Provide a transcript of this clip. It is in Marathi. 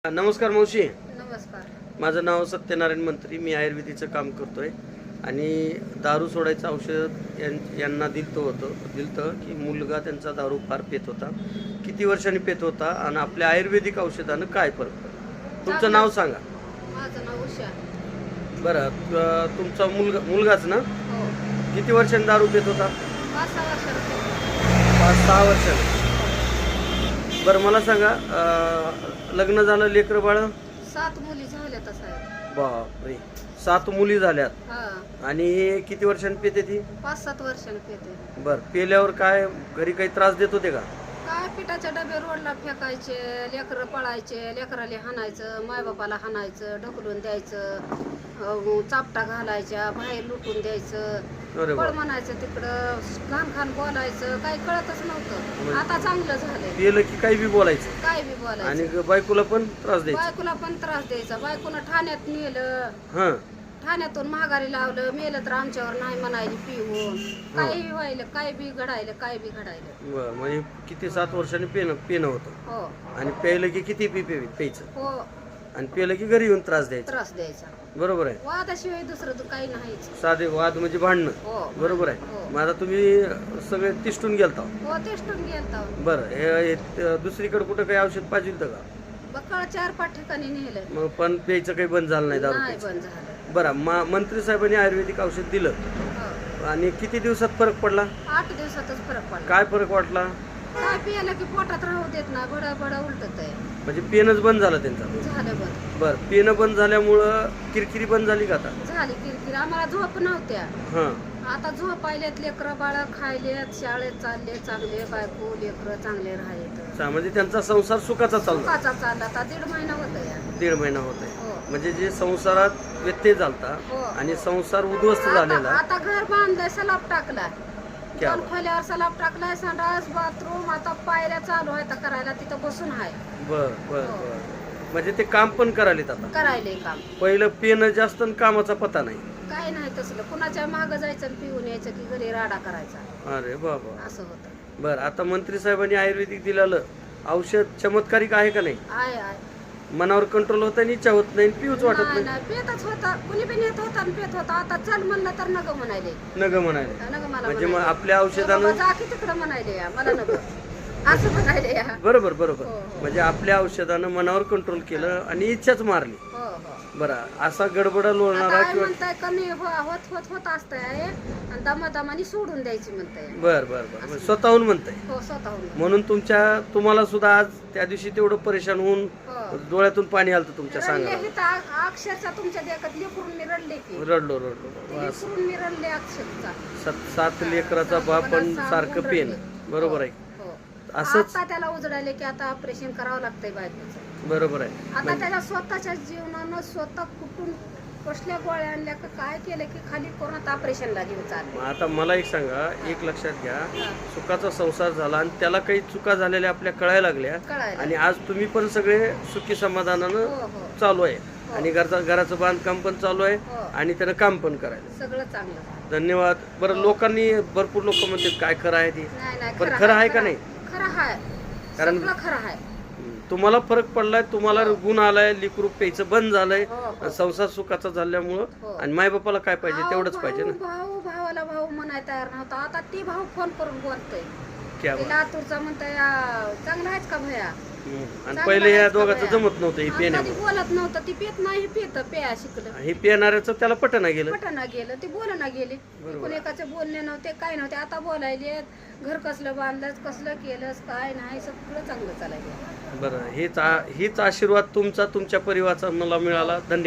नमस्कार मावशी. नमस्कार. माझं नाव सत्यनारायण मंत्री. मी आयुर्वेदिकचं काम करतोय आणि दारू सोडायचं औषध यांना दिलतं की मुलगा त्यांचा दारू फार पेत होता. किती वर्षांनी पेत होता आणि आपल्या आयुर्वेदिक औषधानं काय फरक पडला? तुमचं नाव सांगा. माझं नाव उषा. बरं, तुमचा मुलगाच ना? हो. किती वर्षांनी दारू पेत होता? 5-6 वर्षांपूर्वी. 5-6 वर्षांनी. बरं, मला सांगा, लग्न झालं, लेकरं बाळ? 7 मुली झाल्या तसा. बापरे, 7 मुली झाल्यात. हा. आणि किती वर्षांनी पेते ती? 5-7 वर्षांनी पेते. बर, पेल्यावर काय घरी काही त्रास देत होते का? काय पिठाच्या डबे रोडला फेकायचे, लेकरं पळायचे, लेकराला हाणायचं, मायबापाला हाणायचं, ढकलून द्यायचं, चापटा घालायच्या, बाहेर लुटून द्यायचं, अरे पळ बाप. म्हणायचं, तिकडं घाण घाण बोलायचं, काही कळतच नव्हतं. आता चांगलं झालंय. पेलं की काही बी बोलायचं काय बी बोलायचं. आणि बायकोला पण त्रास द्यायचा. बायकोला पण त्रास द्यायचा. बायकोनं ठाण्यात नेलं, हा. ठाण्यातून महागारी लावलं, मेलं तर आमच्यावर नाही म्हणायली पिऊन. काही व्हायलं, काय बी घडायलं, काय बी घडायलं. बर, म्हणजे किती 7 वर्षांनी पेणं होतं. हो आणि प्यायलं की किती प्यायचं हो. आणि पेलं की घरी येऊन त्रास द्यायचा. त्रास द्यायचा. बरोबर आहे. वादाशिवाय दुसरं तर काही नाहीच. साधे वाद म्हणजे भांडणं. हो. बरोबर आहे. हो. मग आता तुम्ही सगळे तिष्ठून गेलता. हो, तेष्टून गेलता. बरं, हे दुसरीकडे कुठं काही औषध पाहिजे होतं का? बक्कळ 4-5 ठिकाणी नेलं. मग पण प्यायचं काही बंद झालं नाही दारू नाही प्यायचं? बंद झालं. बरं, मंत्री साहेबांनी आयुर्वेदिक औषध दिलं हो. आणि किती दिवसात फरक पडला? 8 दिवसातच फरक पडला. काय फरक वाटला? काय पियाला की पोटात राहू देत ना, बडा बडा उलटत आहे. म्हणजे पेनच बंद झालं त्यांचा. झालं बंद. बर, पेन बंद झाल्यामुळं किरकिरी बंद झाली का आता? झाली किरकिर. आम्हाला झोप नव्हत्या. हां. आता झोप पाहिलेत, लेकरं बाळ खायलेत, शाळेत चालले, चांगले, बायको लेकरं चांगले राहायत. म्हणजे त्यांचा संसार सुखाचा चालला. सुखाचा चालला. आता 1.5 महिना होत या. 1.5 महिना होत आहे. हो. म्हणजे जे संसारात व्यत्यय झालता हो. आणि संसार उद्ध्वस्त झालेला. आता घर बांधलंय, सलाब टाकलाय. क्या 2 खोल्यावर सलाब टाकलाय, संडास बाथरूम, आता पायऱ्या चालू आहेत करायला, तिथं बसून आहे. बर बर हो. बर. म्हणजे ते काम पण करायलेत आता. करायले काम. पहिलं पेन जास्त आणि कामाचा पत्ता नाही. काय नाही तसलं. कुणाच्या मागं जायचं आणि पिऊन यायचं की घरी राडा करायचा, अरे बाबा. असं होतं. बर, आता मंत्री साहेबांनी आयुर्वेदिक दिलेलं औषध चमत्कारिक आहे का नाही? आहे. मनावर कंट्रोल होत नाही, इच्छा होत नाही, पिऊच वाटत नाही नाही. नाही, पेतच होता. कुणी बी नेत होता आणि पेत होता. आता चल म्हणलं तर नग म्हणायले. नग म्हणाले. नग मला म्हणजे मग म्हणायले. आपल्या औषधानं. जा की तिकडं म्हणायले या, मला नग असं म्हणायले या. बरोबर बरोबर. हो, हो. म्हणजे आपल्या औषधानं मनावर कंट्रोल केलं आणि इच्छाच मारली. हो हो. बरं, असा गडबडा आता लोळणारा आहे किंवा. म्हणताय कमी होत असतंय आणि दमादमानी सोडून द्यायची म्हणताय. बर बर बर, स्वतःहून म्हणताय. हो, स्वतःहून. म्हणून तुम्हाला सुद्धा आज त्या दिवशी तेवढं परेशान होऊन हो. डोळ्यातून पाणी आलं तुमच्या रडले सांगा. हे तर अक्षरशः तुमच्या देखत लेकरून मी रडले की. रडलो. लेकरून मी रडले अक्षरशः. 7 लेकराचा बाप पण सारखं पेन. बरोबर आहे. हो. असंच. आता त्याला उजडायले की आता ऑपरेशन करावं लागतंय बायकोचं. बरोबर आहे. आता त्याच्या स्वतःच्या जीवनानं स्वतः कुठून कसल्या गोळ्या आणल्या का काय केलं की खाली कोणात ऑपरेशनला घेऊन चालले. मग आता मला एक सांगा, एक लक्षात घ्या, हा. सुखाचा संसार झाला आणि त्याला काही चुका झालेल्या आपल्या कळायला लागल्या कळायला. आणि आज तुम्ही पण सगळे सुखी समाधानानं हो हो चालू आहे आणि घराचं बांधकाम पण चालू आहे हो. आणि त्यानं काम पण करायचं. सगळं चांगलं झालं. धन्यवाद. बरं, लोकांनी भरपूर लोक म्हणतात काय खरं आहे ते. नाही पण खरं आहे का नाही? खरं आहे. कारण. सगळं खरं आहे. तुम्हाला फरक पडलाय, तुम्हाला गुण आलाय, लेकरू प्यायचं बंद झालंय, हो, हो. संसार सुखाचा झाल्यामुळं. हो. आणि मायबापाला काय पाहिजे तेवढंच पाहिजे ना. भावाला भाऊ म्हणाय तयार नव्हता. आता ती भाऊ फोन करून बोलतोय. क्या बात. लातूरचा म्हणताय चांगला आहेच का भया. आणि पहिले या दोघांचं जमत नव्हतं हे कधी पिण्यावर. बोलत नव्हतं. ती पेत नाही, पेत पेया शिकलं. हे पिणाऱ्याचं त्याला पटना गेलं. पटना गेलं, ते बोलना गेले. कोणी एकाचे बोलणे नव्हते, काय नव्हते. आता बोलायले घर कसलं बांधलंस, कसलं केलंस, काय नाही, सगळं चांगलं चालायचं. बरं, हीच आशीर्वाद तुमचा तुमच्या परिवाराचा मला मिळाला. धन्यवाद.